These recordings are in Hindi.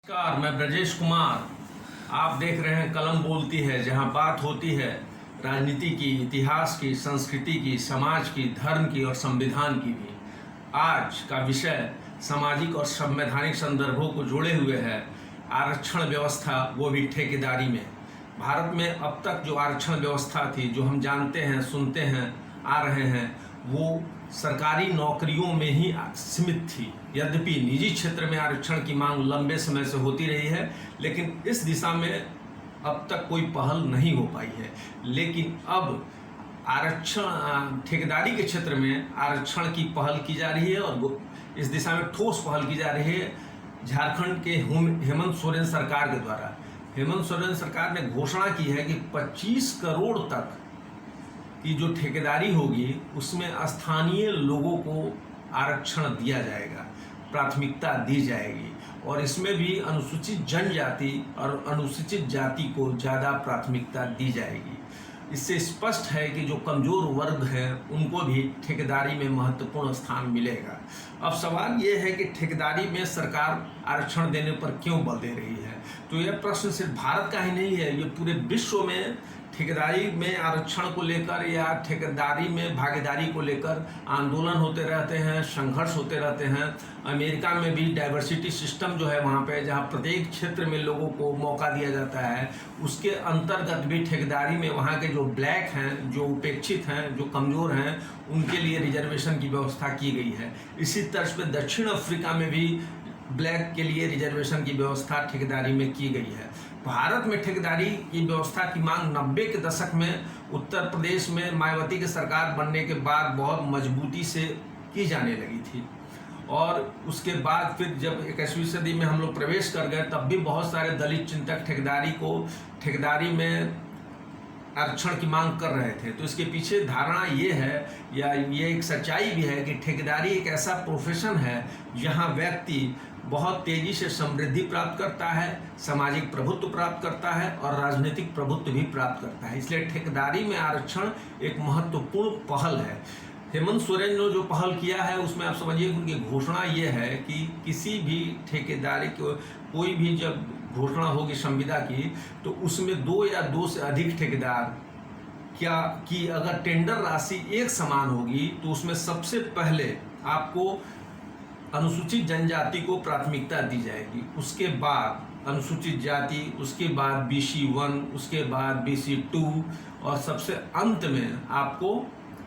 नमस्कार, मैं ब्रजेश कुमार। आप देख रहे हैं कलम बोलती है, जहां बात होती है राजनीति की, इतिहास की, संस्कृति की, समाज की, धर्म की और संविधान की भी। आज का विषय सामाजिक और संवैधानिक संदर्भों को जोड़े हुए है। आरक्षण व्यवस्था, वो भी ठेकेदारी में। भारत में अब तक जो आरक्षण व्यवस्था थी, जो हम जानते हैं, सुनते हैं, आ रहे हैं, वो सरकारी नौकरियों में ही सीमित थी। यद्यपि निजी क्षेत्र में आरक्षण की मांग लंबे समय से होती रही है, लेकिन इस दिशा में अब तक कोई पहल नहीं हो पाई है। लेकिन अब आरक्षण ठेकेदारी के क्षेत्र में आरक्षण की पहल की जा रही है और इस दिशा में ठोस पहल की जा रही है झारखंड के हेमंत सोरेन सरकार के द्वारा। हेमंत सोरेन सरकार ने घोषणा की है कि 25 करोड़ तक की जो ठेकेदारी होगी उसमें स्थानीय लोगों को आरक्षण दिया जाएगा, प्राथमिकता दी जाएगी और इसमें भी अनुसूचित जनजाति और अनुसूचित जाति को ज़्यादा प्राथमिकता दी जाएगी। इससे स्पष्ट है कि जो कमज़ोर वर्ग है उनको भी ठेकेदारी में महत्वपूर्ण स्थान मिलेगा। अब सवाल ये है कि ठेकेदारी में सरकार आरक्षण देने पर क्यों बल दे रही है। तो यह प्रश्न सिर्फ भारत का ही नहीं है, ये पूरे विश्व में ठेकेदारी में आरक्षण को लेकर या ठेकेदारी में भागीदारी को लेकर आंदोलन होते रहते हैं, संघर्ष होते रहते हैं। अमेरिका में भी डाइवर्सिटी सिस्टम जो है वहाँ पे, जहाँ प्रत्येक क्षेत्र में लोगों को मौका दिया जाता है, उसके अंतर्गत भी ठेकेदारी में वहाँ के जो ब्लैक हैं, जो उपेक्षित हैं, जो कमज़ोर हैं, उनके लिए रिजर्वेशन की व्यवस्था की गई है। इसी तर्ज पे दक्षिण अफ्रीका में भी ब्लैक के लिए रिजर्वेशन की व्यवस्था ठेकेदारी में की गई है। भारत में ठेकेदारी की व्यवस्था की मांग 90 के दशक में उत्तर प्रदेश में मायावती की सरकार बनने के बाद बहुत मजबूती से की जाने लगी थी और उसके बाद फिर जब 21वीं सदी में हम लोग प्रवेश कर गए तब भी बहुत सारे दलित चिंतक ठेकेदारी में आरक्षण की मांग कर रहे थे। तो इसके पीछे धारणा ये है या ये एक सच्चाई भी है कि ठेकेदारी एक ऐसा प्रोफेशन है जहां व्यक्ति बहुत तेज़ी से समृद्धि प्राप्त करता है, सामाजिक प्रभुत्व प्राप्त करता है और राजनीतिक प्रभुत्व भी प्राप्त करता है। इसलिए ठेकेदारी में आरक्षण एक महत्वपूर्ण पहल है। हेमंत सोरेन ने जो पहल किया है उसमें आप समझिए उनकी घोषणा ये है कि किसी भी ठेकेदारी को कोई भी जब घोषणा होगी संविदा की तो उसमें 2 या 2 से अधिक ठेकेदार की अगर टेंडर राशि एक समान होगी तो उसमें सबसे पहले आपको अनुसूचित जनजाति को प्राथमिकता दी जाएगी, उसके बाद अनुसूचित जाति, उसके बाद BC1, उसके बाद BC2 और सबसे अंत में आपको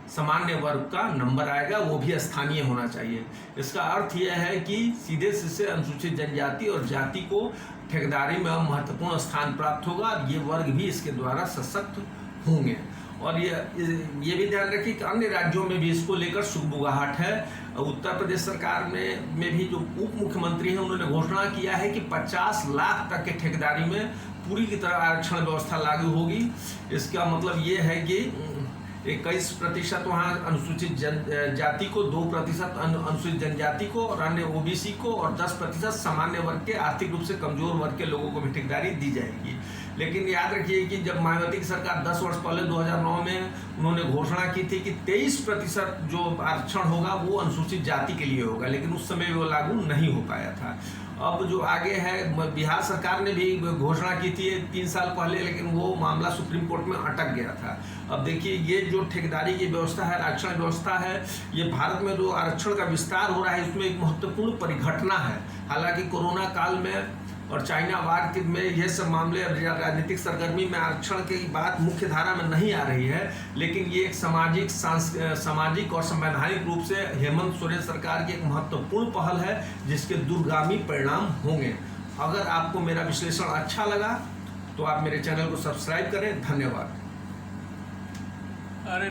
सामान्य वर्ग का नंबर आएगा, वो भी स्थानीय होना चाहिए। इसका अर्थ यह है कि सीधे से अनुसूचित जनजाति और जाति को ठेकेदारी में महत्वपूर्ण स्थान प्राप्त होगा। ये वर्ग भी इसके द्वारा सशक्त होंगे और ये भी ध्यान रखिए कि अन्य राज्यों में भी इसको लेकर सुगबुगाहट है। उत्तर प्रदेश सरकार में भी जो उप मुख्यमंत्री हैं उन्होंने घोषणा किया है कि 50 लाख तक के ठेकेदारी में पूरी की तरह आरक्षण व्यवस्था लागू होगी। इसका मतलब ये है कि 21% वहाँ अनुसूचित जाति को, 2% अनुसूचित जनजाति को और अन्य OBC को और 10% सामान्य वर्ग के, आर्थिक रूप से कमजोर वर्ग के लोगों को भी ठेकेदारी दी जाएगी। लेकिन याद रखिए कि जब मायावती की सरकार 10 वर्ष पहले 2009 में उन्होंने घोषणा की थी कि 23% जो आरक्षण होगा वो अनुसूचित जाति के लिए होगा, लेकिन उस समय वो लागू नहीं हो पाया था। अब जो आगे है, बिहार सरकार ने भी घोषणा की थी 3 साल पहले, लेकिन वो मामला सुप्रीम कोर्ट में अटक गया था। अब देखिए ये जो ठेकेदारी की व्यवस्था है, आरक्षण व्यवस्था है, ये भारत में जो आरक्षण का विस्तार हो रहा है इसमें एक महत्वपूर्ण परिघटना है। हालांकि कोरोना काल में और चाइना वार में ये सब मामले राजनीतिक सरगर्मी में आरक्षण की बात मुख्य धारा में नहीं आ रही है, लेकिन ये एक सामाजिक और संवैधानिक रूप से हेमंत सोरेन सरकार की एक महत्वपूर्ण पहल है जिसके दूरगामी परिणाम होंगे। अगर आपको मेरा विश्लेषण अच्छा लगा तो आप मेरे चैनल को सब्सक्राइब करें। धन्यवाद।